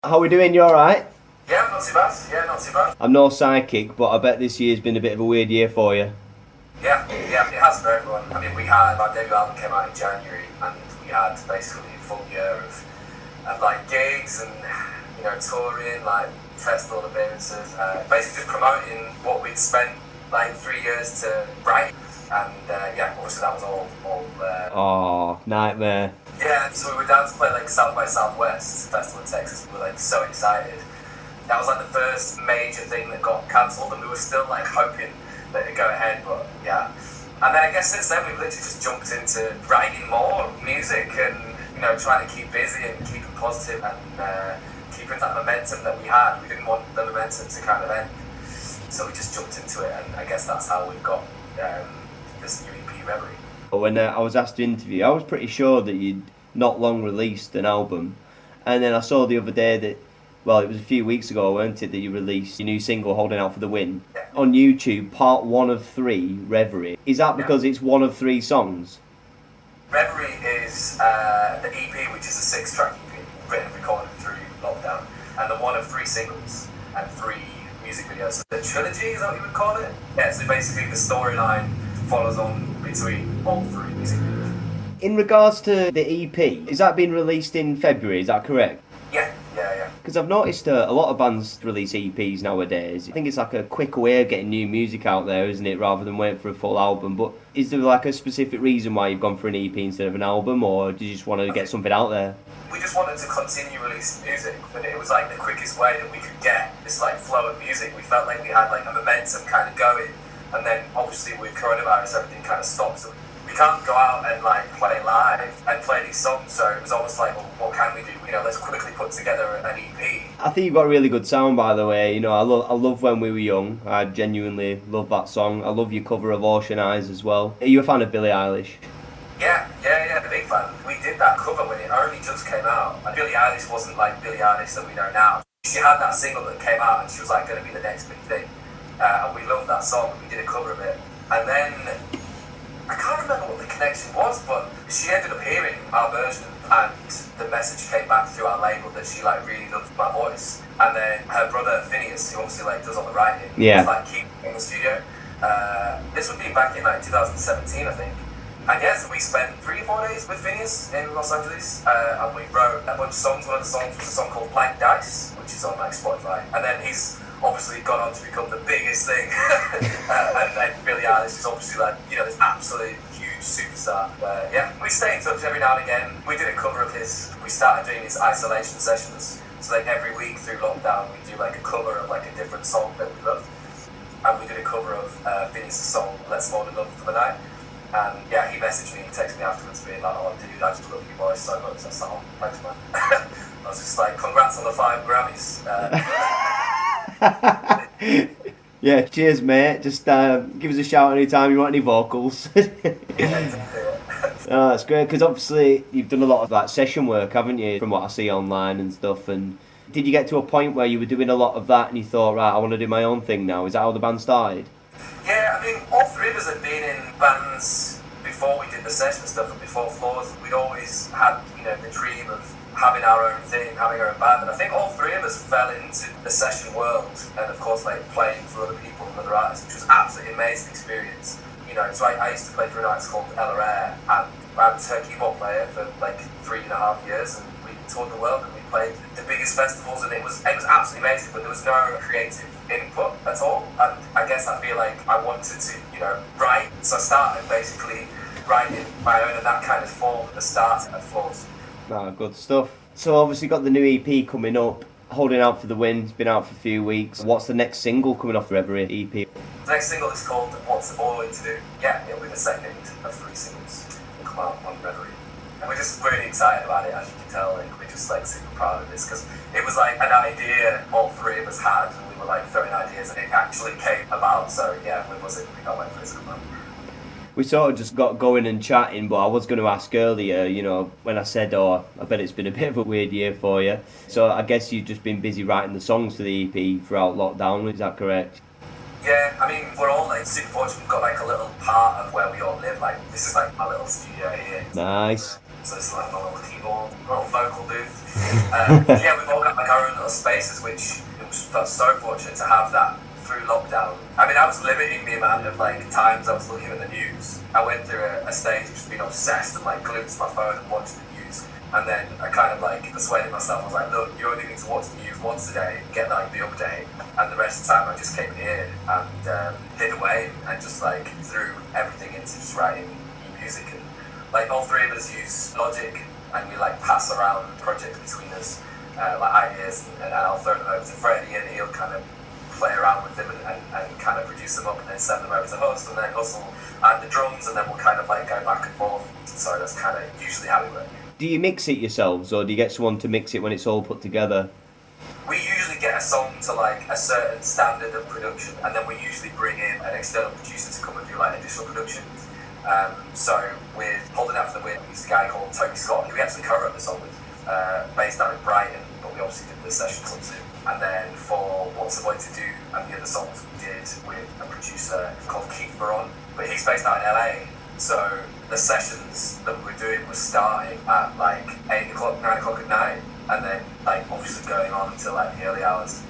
How we doing? You alright? Yeah, not too bad. Yeah, not too bad. I'm no psychic, but I bet this year's been a bit of a weird year for you. Yeah, it has for everyone. I mean, we had our debut album came out in January, and we had basically a full year of like gigs and touring, like festival appearances, basically just promoting what we'd spent like 3 years to write. And yeah, obviously that was all. Oh, nightmare. Yeah, so we were down to play like South by Southwest festival in Texas. We were like so excited. That was like the first major thing that got cancelled, and we were still like hoping that it'd go ahead, but yeah. And then I guess since then we've literally just jumped into writing more music and trying to keep busy and keeping positive and keeping that momentum that we had. We didn't want the momentum to kind of end, so we just jumped into it, and I guess that's how we've got this new EP, Reverie. When I was asked to interview, I was pretty sure that you'd not long released an album, and then I saw the other day that, well, it was a few weeks ago, weren't it, that you released your new single, Holding Out for the Win, Yeah. on YouTube, part 1 of 3, Reverie. Is that because it's 1 of 3 songs? Reverie is the EP, which is a 6-track EP, written and recorded through lockdown, and the 1 of 3 singles and 3 music videos. The trilogy, is that what you would call it? Yeah, so basically the storyline follows on between all 3 music videos. In regards to the EP, is that being released in February, is that correct? Yeah. Because I've noticed a lot of bands release EPs nowadays. I think it's like a quick way of getting new music out there, isn't it, rather than waiting for a full album. But is there like a specific reason why you've gone for an EP instead of an album, or do you just want to get something out there? We just wanted to continue releasing music, and it was like the quickest way that we could get this like flow of music. We felt like we had like a momentum kind of going, and then obviously with coronavirus everything kind of stopped. So we can't go out and like play live and play these songs, so it was almost like, well, what can we do? Let's quickly put together an EP. I think you've got a really good sound, by the way. I love When We Were Young. I genuinely love that song. I love your cover of Ocean Eyes as well. Are you a fan of Billie Eilish? Yeah, big fan. We did that cover when it only just came out, and Billie Eilish wasn't like Billie Eilish that we know now. She had that single that came out, and she was like going to be the next big thing, and we loved that song. We did a cover of it, and then I can't remember what the connection was, but she ended up hearing our version, and the message came back through our label that she like really loved my voice. And then her brother Finneas, who obviously like does all the writing, Yeah. was like keep in the studio. This would be back in like 2017, I think. And yes, we spent 3 or 4 days with Finneas in Los Angeles, and we wrote a bunch of songs. One of the songs was a song called Blank Dice, which is on like Spotify. And then he's obviously gone on to become the biggest thing. And then Billie Eilish is obviously like, this absolute huge superstar. Yeah, we stay in touch every now and again. We did a cover of his. We started doing these isolation sessions. So like every week through lockdown, we do like a cover of like a different song that we love. And we did a cover of Finneas' song, Let's Fall in Love for the Night. And yeah, he messaged me, he texted me afterwards being like, oh dude, I just love your voice so much. I was like, oh, thanks man. I was just like, congrats on the 5 Grammys. Yeah, cheers mate. Just give us a shout anytime you want any vocals. Oh, that's great, because obviously you've done a lot of that session work, haven't you, from what I see online and stuff. And did you get to a point where you were doing a lot of that and you thought, right, I want to do my own thing now? Is that how the band started? Yeah, I mean, all 3 of us had been in bands before we did the session stuff, and before Flawes. We'd always had, the dream of having our own thing, having our own band. And I think all 3 of us fell into the session world, and of course, like playing for other people and other artists, which was an absolutely amazing experience. So I used to play for an artist called Ella Rare, and I was her keyboard player for like 3.5 years, and we toured the world and we played the biggest festivals, and it was absolutely amazing. But there was no creative input at all, and I guess I feel like I wanted to write, so I started basically writing my own in that kind of form at the start at Flawes. Ah, good stuff. So obviously got the new EP coming up, Holding Out for the Win. It's been out for a few weeks. What's the next single coming off the Reverie EP? The next single is called What's the Boy to Do? Yeah, it'll be the second of 3 singles that come out on Reverie. And we're just really excited about it, as you can tell. Like, we're just like super proud of this, because it was like an idea all 3 of us had, and we were like throwing ideas, and it actually came about. So yeah, we can't wait for this to come out. We sort of just got going and chatting, but I was going to ask earlier, when I said, oh, I bet it's been a bit of a weird year for you. So I guess you've just been busy writing the songs for the EP throughout lockdown, is that correct? Yeah, I mean, we're all like super fortunate. We've got like a little part of where we all live. Like, this is like my little studio here. Nice. So it's like my little keyboard, little vocal booth. Yeah, we've all got like our own little spaces, which I felt so fortunate to have that through lockdown. I mean, I was limiting the amount of like times I was looking at the news. I went through a stage of just being obsessed and like glued to my phone and watching the news. And then I kind of like persuaded myself. I was like, look, you only need to watch the news once a day, get like the update, and the rest of the time I just came here and hid away and just like threw everything into just writing music. And like all three of us use Logic, and we like pass around projects between us, like ideas, and I'll throw them over to Freddie, and he'll kind of play around with them and kind of produce them up and then send them over to Hustle, and then Hustle add the drums, and then we'll kind of like go back and forth. So that's kind of usually how we work. Do you mix it yourselves, or do you get someone to mix it when it's all put together? We usually get a song to like a certain standard of production, and then we usually bring in an external producer to come and do like additional production. So with Holding Out for the Wind, we used a guy called Toby Scott, who we actually co-wrote the song with, based down in Brighton, but we obviously did the sessions on Zoom. And then for What's the Boy to Do and the other songs we did with a producer called Keith Baron, but he's based out in LA. So the sessions that we were doing was starting at like 8 o'clock, 9 o'clock at night, and then like obviously going on until like the early hours,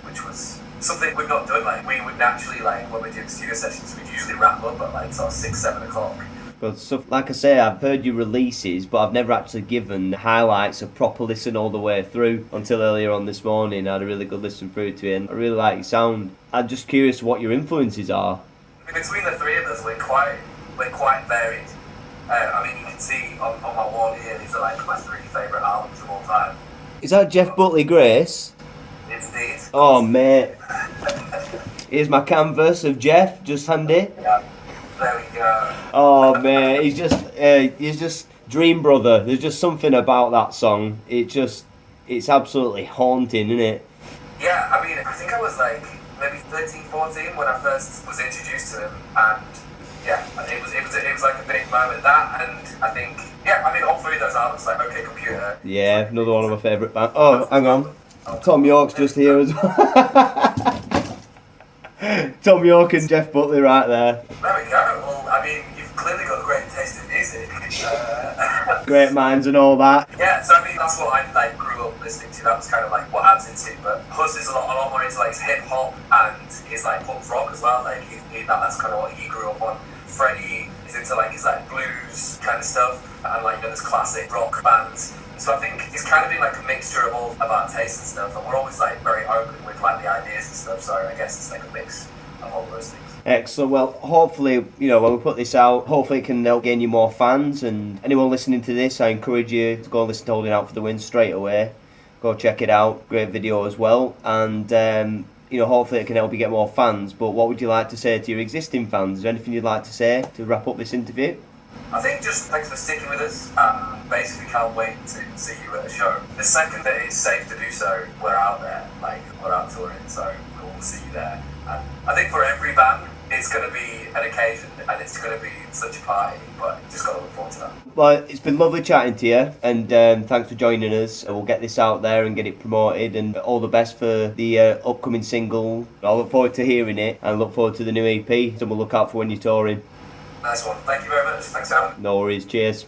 which was something we've not done. Like we would naturally, like when we do studio sessions, we'd usually wrap up at like sort of 6, 7 o'clock. But so, like I say, I've heard your releases, but I've never actually given highlights a proper listen all the way through until earlier on this morning. I had a really good listen through to it, and I really like your sound. I'm just curious what your influences are. Between the three of us, we're quite varied. I mean, you can see on my wall here, these are like my 3 favourite albums of all time. Is that Jeff Buckley Grace? Indeed. Oh, mate. Here's my canvas of Jeff, just handy. Yeah. There we go. Oh, mate, he's just dream brother. There's just something about that song. It's absolutely haunting, isn't it? Yeah, I mean, I think I was like maybe 13, 14 when I first was introduced to him, and yeah, it was like a big moment. That, and I think, yeah, I mean, all three of those albums, like OK Computer. Yeah, another one of my favourite bands. Oh, hang on. Tom York's just here as well. Tom York and Jeff Buckley right there. There we go. Well, I mean, you've clearly got a great taste in music. Great minds and all that. Yeah, so I mean, that's what I like grew up listening to. That was kind of like what I was into. But Hus is a lot more into like hip hop and his like punk rock as well. Like that's kind of what he grew up on. Freddie is into like his like blues kind of stuff and like this classic rock bands. So I think it's kind of been like a mixture of all of our tastes and stuff, and we're always like very open with like the ideas and stuff. So I guess it's like a mix of all those things. Excellent. Well, hopefully, when we put this out, hopefully it can help gain you more fans. And anyone listening to this, I encourage you to go and listen to Holding Out for the Wind straight away. Go check it out. Great video as well. And, hopefully it can help you get more fans. But what would you like to say to your existing fans? Is there anything you'd like to say to wrap up this interview? I think just thanks for sticking with us. Basically can't wait to see you at a show. The second that it's safe to do so, we're out there. Like, we're out touring, so we'll see you there. And I think for every band, it's going to be an occasion and it's going to be such a party, but just got to look forward to that. Well, it's been lovely chatting to you, and thanks for joining us. We'll get this out there and get it promoted, and all the best for the upcoming single. I look forward to hearing it and look forward to the new EP, and we'll look out for when you're touring. Nice one. Thank you very much. Thanks, Alan. No worries. Cheers.